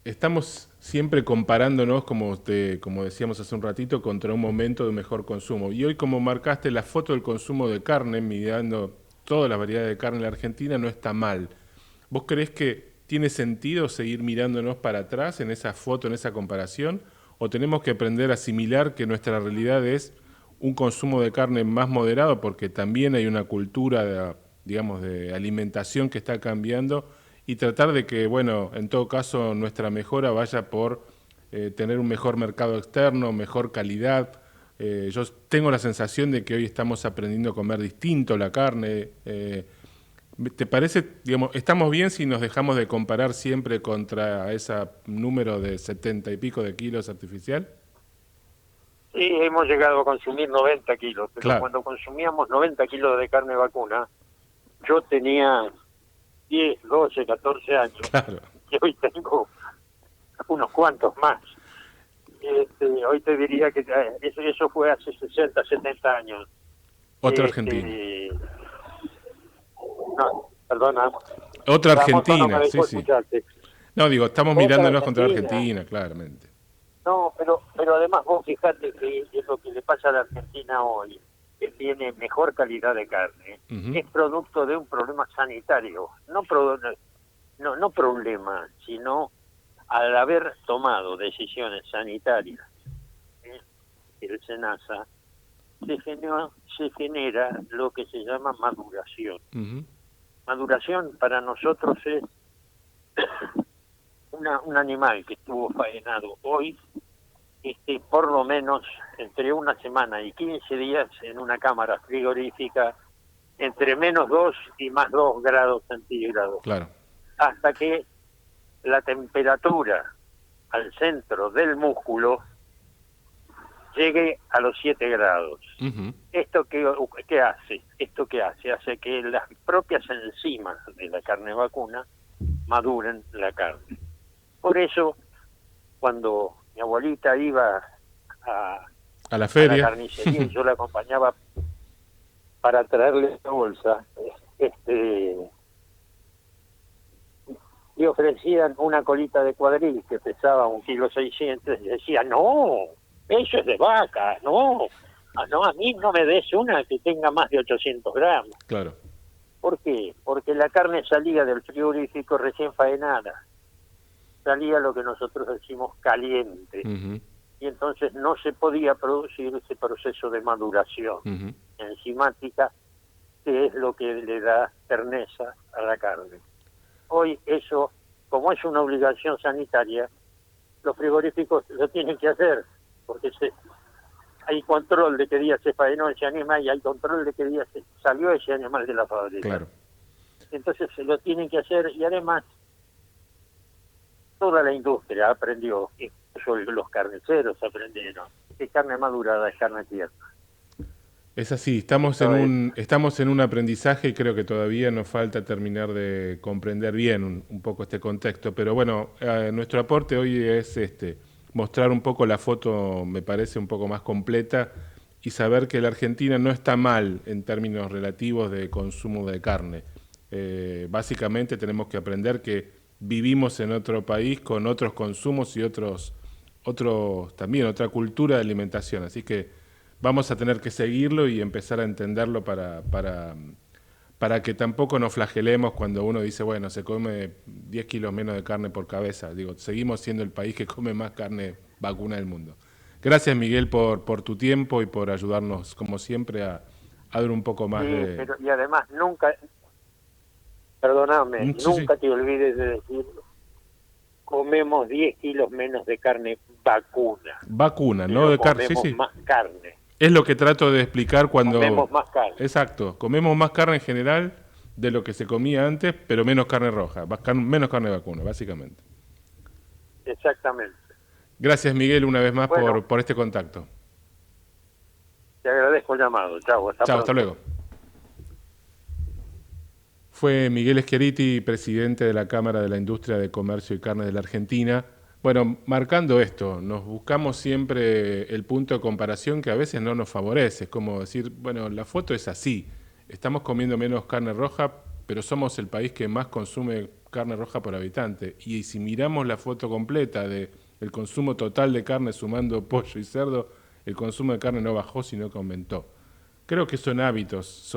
Estamos siempre comparándonos, como decíamos hace un ratito, contra un momento de mejor consumo. Y hoy, como marcaste la foto del consumo de carne, mirando todas las variedades de carne en la Argentina, no está mal. ¿Vos creés que tiene sentido seguir mirándonos para atrás en esa foto, en esa comparación? ¿O tenemos que aprender a asimilar que nuestra realidad es un consumo de carne más moderado, porque también hay una cultura, de alimentación que está cambiando, y tratar de que, bueno, en todo caso, nuestra mejora vaya por tener un mejor mercado externo, mejor calidad? Yo tengo la sensación de que hoy estamos aprendiendo a comer distinto la carne. ¿Te parece, estamos bien si nos dejamos de comparar siempre contra ese número de 70 y pico de kilos artificial? Sí, hemos llegado a consumir 90 kilos, pero claro, cuando consumíamos 90 kilos de carne vacuna, yo tenía 10, 12, 14 años, claro, y hoy tengo unos cuantos más. Hoy te diría que eso fue hace 60, 70 años. Otra Argentina. No, perdona. Otra Argentina, no sí, sí. No, digo, estamos mirándonos contra Argentina, claramente. No, pero además vos fijate que es lo que le pasa a la Argentina hoy, que tiene mejor calidad de carne, es producto de un problema sanitario, no problema, sino al haber tomado decisiones sanitarias, el SENASA, se genera lo que se llama maduración. Maduración para nosotros es un animal que estuvo faenado hoy, por lo menos entre una semana y 15 días en una cámara frigorífica entre -2 y +2 grados centígrados. Claro. Hasta que la temperatura al centro del músculo llegue a los 7 grados. ¿Esto qué hace? ¿Esto qué hace? Hace que las propias enzimas de la carne vacuna maduren la carne. Por eso, cuando mi abuelita iba a la feria, a la carnicería y yo la acompañaba para traerle la bolsa, le ofrecían una colita de cuadril que pesaba 1,6 kg y decía, no, eso es de vaca, no, a mí no me des una que tenga más de 800 gramos. Claro. ¿Por qué? Porque la carne salía del frigorífico recién faenada, salía lo que nosotros decimos caliente, y entonces no se podía producir ese proceso de maduración enzimática, que es lo que le da terneza a la carne. Hoy eso, como es una obligación sanitaria, los frigoríficos lo tienen que hacer, porque hay control de qué día se faenó ese animal y hay control de qué día salió ese animal de la fábrica. Claro. Entonces se lo tienen que hacer, y además toda la industria aprendió, incluso los carniceros aprendieron, que carne madurada es carne tierna. Es así, estamos en un aprendizaje y creo que todavía nos falta terminar de comprender bien un poco este contexto, pero bueno, nuestro aporte hoy es mostrar un poco la foto, me parece un poco más completa, y saber que la Argentina no está mal en términos relativos de consumo de carne. Básicamente tenemos que aprender que vivimos en otro país con otros consumos y también otra cultura de alimentación, así que vamos a tener que seguirlo y empezar a entenderlo para que tampoco nos flagelemos cuando uno dice, bueno, se come 10 kilos menos de carne por cabeza. Digo, seguimos siendo el país que come más carne vacuna del mundo. Gracias, Miguel, por tu tiempo y por ayudarnos, como siempre, a dar un poco más de... Pero, y además, nunca te olvides de decir, comemos 10 kilos menos de carne vacuna. Vacuna, no de carne. Comemos más carne. Es lo que trato de explicar cuando... Comemos más carne. Exacto, comemos más carne en general de lo que se comía antes, pero menos carne roja, menos carne vacuna, básicamente. Exactamente. Gracias, Miguel, una vez más por este contacto. Te agradezco el llamado. Chau, hasta luego. Fue Miguel Schiariti, presidente de la Cámara de la Industria de Comercio y Carne de la Argentina. Bueno, marcando esto, nos buscamos siempre el punto de comparación que a veces no nos favorece. Es como decir, bueno, la foto es así. Estamos comiendo menos carne roja, pero somos el país que más consume carne roja por habitante. Y si miramos la foto completa del consumo total de carne sumando pollo y cerdo, el consumo de carne no bajó, sino que aumentó. Creo que son hábitos,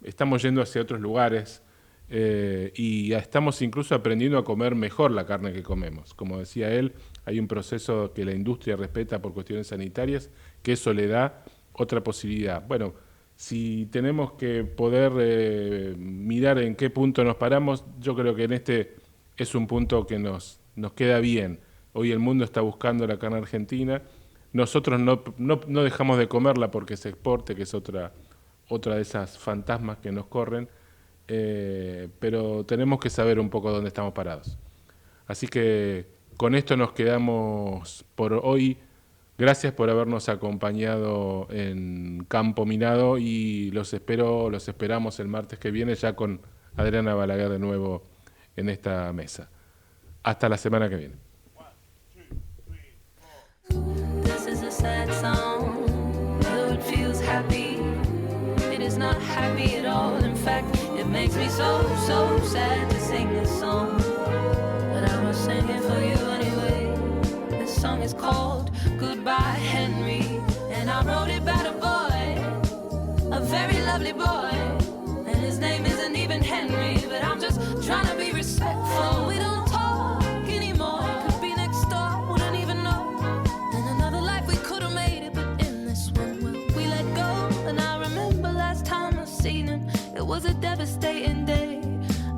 estamos yendo hacia otros lugares. y estamos incluso aprendiendo a comer mejor la carne que comemos. Como decía él, hay un proceso que la industria respeta por cuestiones sanitarias, que eso le da otra posibilidad. Bueno, si tenemos que poder mirar en qué punto nos paramos, yo creo que en este es un punto que nos queda bien. Hoy el mundo está buscando la carne argentina. Nosotros no dejamos de comerla porque se exporte, que es otra de esas fantasmas que nos corren, pero tenemos que saber un poco dónde estamos parados. Así que con esto nos quedamos por hoy. Gracias por habernos acompañado en Campo Minado y los esperamos el martes que viene ya con Adriana Balaguer de nuevo en esta mesa. Hasta la semana que viene. This is a sad song, though it feels happy. It is not happy at all. In fact, it makes me so sad to sing this song. But I must sing it for you anyway. This song is called Goodbye Henry, and I wrote it about a boy, a very lovely boy, and his name isn't even Henry, but I'm just trying to be respectful. We don't talk anymore, could be next door, wouldn't even know. In another life we could have made it, but in this one, well, we let go. And I remember last time I seen him, it was a devastating day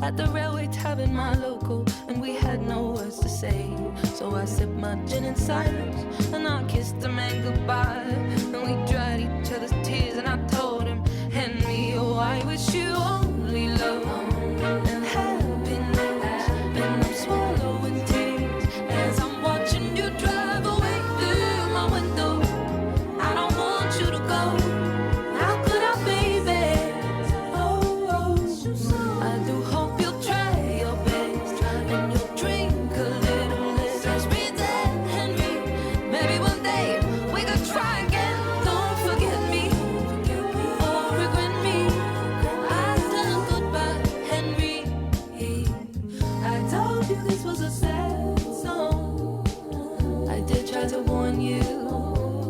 at the railway tavern, my local, and we had no words to say. So I sipped my gin in silence, and I kissed the man goodbye, and we dried each other's tears, and I told him, Henry, oh, I wish you only love and happiness, and I'm swallowing tears as I'm watching you drive away through my window. I don't want you to go. How could I, baby? Oh, I do hope you'll try your best and you'll drink a little less. Let's pretend, Henry, maybe one day we could try again. Don't forget me or regret me. I said goodbye, Henry. I told you this was a sad song. I did try to warn you,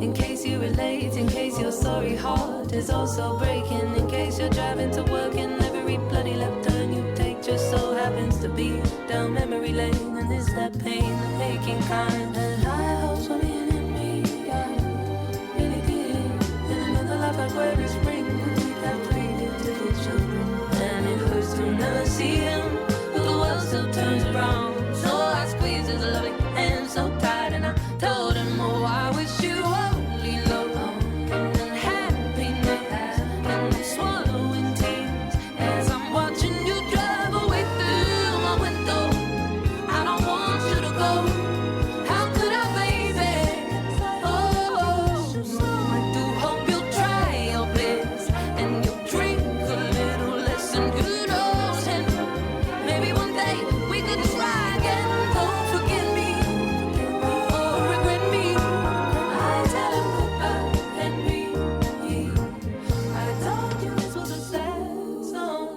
in case you relate, in case your sorry heart is also breaking, in case you're driving to work and every bloody left turn you take just so happens to be down memory lane. And it's that pain, the aching kind, that I hope for me and me. I really did. In another life like every spring, we'd have 3 beautiful children. And it hurts to never see him, but the world still turns around. So I squeezed his loving hand so tight, and I told him, oh, I wish you only love and happiness, and I'm swallowing tears as I'm watching you drive away through my window. I don't want you to go. How could I, baby? Oh, I do hope you'll try your best and you'll drink a little less, and who knows, and maybe one day we could try again. Don't forget me or regret me. I tell him goodbye, Henry. I told you this was a sad song.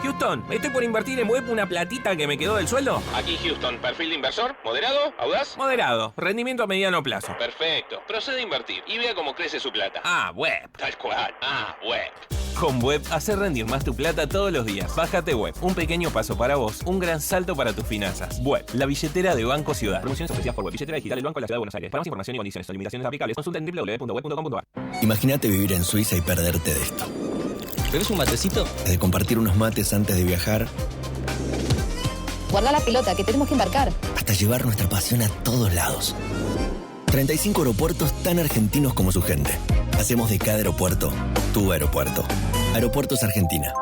Houston, estoy por invertir en web una platita que me quedó del sueldo. Aquí Houston, perfil de inversor, moderado, audaz. Moderado, rendimiento a mediano plazo. Perfecto, procede a invertir y vea cómo crece su plata. Ah, web. Tal cual, web. Con Web, hacer rendir más tu plata todos los días. Bájate Web, un pequeño paso para vos, un gran salto para tus finanzas. Web, la billetera de Banco Ciudad. Promociones ofrecidas por Web, billetera digital del Banco de la Ciudad de Buenos Aires. Para más información y condiciones o limitaciones aplicables, consulta en www.web.com.ar. Imagínate vivir en Suiza y perderte de esto. ¿Bebes un matecito? De compartir unos mates antes de viajar, Guarda la pelota, que tenemos que embarcar. hasta llevar nuestra pasión a todos lados. 35 aeropuertos tan argentinos como su gente. Hacemos de cada aeropuerto tu aeropuerto. Aeropuertos Argentina.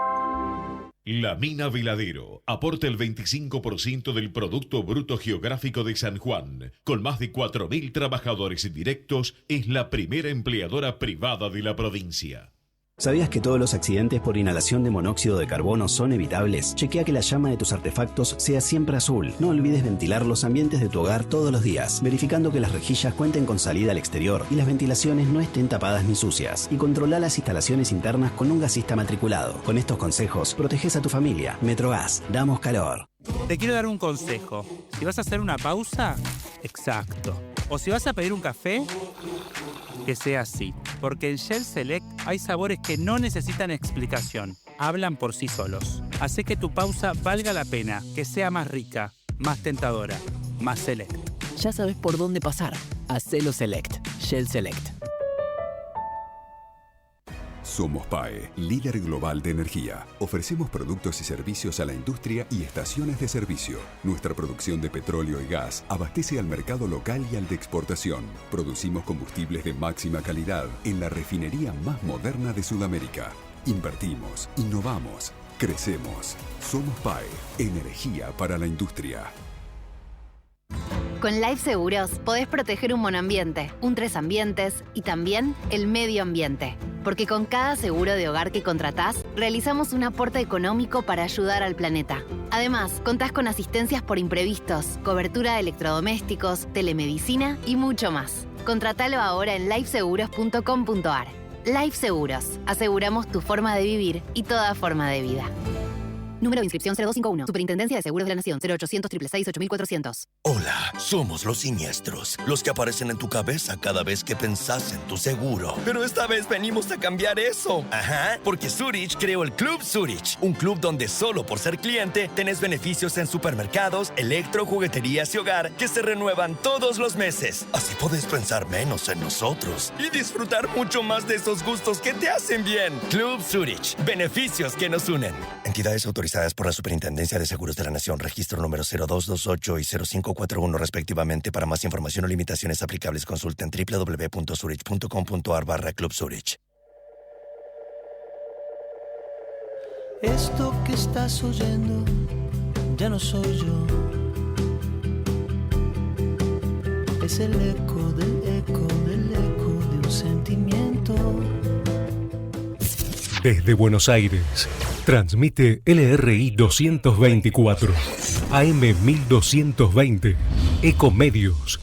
La Mina Veladero aporta el 25% del Producto Bruto Geográfico de San Juan. Con más de 4.000 trabajadores directos, es la primera empleadora privada de la provincia. ¿Sabías que todos los accidentes por inhalación de monóxido de carbono son evitables? Chequea que la llama de tus artefactos sea siempre azul. No olvides ventilar los ambientes de tu hogar todos los días, verificando que las rejillas cuenten con salida al exterior y las ventilaciones no estén tapadas ni sucias. Y controla las instalaciones internas con un gasista matriculado. Con estos consejos, proteges a tu familia. Metrogas, damos calor. Te quiero dar un consejo. Si vas a hacer una pausa, exacto. O si vas a pedir un café, que sea así. Porque en Shell Select hay sabores que no necesitan explicación. hablan por sí solos. Hacé que tu pausa valga la pena, que sea más rica, más tentadora, más select. Ya sabes por dónde pasar. Hacelo Select. Shell Select. Somos PAE, líder global de energía. Ofrecemos productos y servicios a la industria y estaciones de servicio. Nuestra producción de petróleo y gas abastece al mercado local y al de exportación. Producimos combustibles de máxima calidad en la refinería más moderna de Sudamérica. Invertimos, innovamos, crecemos. Somos PAE, energía para la industria. Con Life Seguros podés proteger un monoambiente, un tres ambientes y también el medio ambiente. Porque con cada seguro de hogar que contratás, realizamos un aporte económico para ayudar al planeta. Además, contás con asistencias por imprevistos, cobertura de electrodomésticos, telemedicina y mucho más. Contratalo ahora en lifeseguros.com.ar. Life Seguros. Aseguramos tu forma de vivir y toda forma de vida. Número de inscripción 0251. Superintendencia de Seguros de la Nación. 0800 666 8400. Hola, somos los siniestros. Los que aparecen en tu cabeza cada vez que pensás en tu seguro. Pero esta vez venimos a cambiar eso. Ajá, porque Zurich creó el Club Zurich. Un club donde solo por ser cliente tenés beneficios en supermercados, electro, jugueterías y hogar que se renuevan todos los meses. Así podés pensar menos en nosotros y disfrutar mucho más de esos gustos que te hacen bien. Club Zurich. Beneficios que nos unen. Entidades autorizadas por la Superintendencia de Seguros de la Nación, registro número 0228 y 0541 respectivamente. Para más información o limitaciones aplicables, consulten www.zurich.com.ar/Club Zurich. Esto que estás oyendo ya no soy yo. Es el eco del eco del eco de un sentimiento. Desde Buenos Aires, transmite LRI 224, AM 1220, Ecomedios,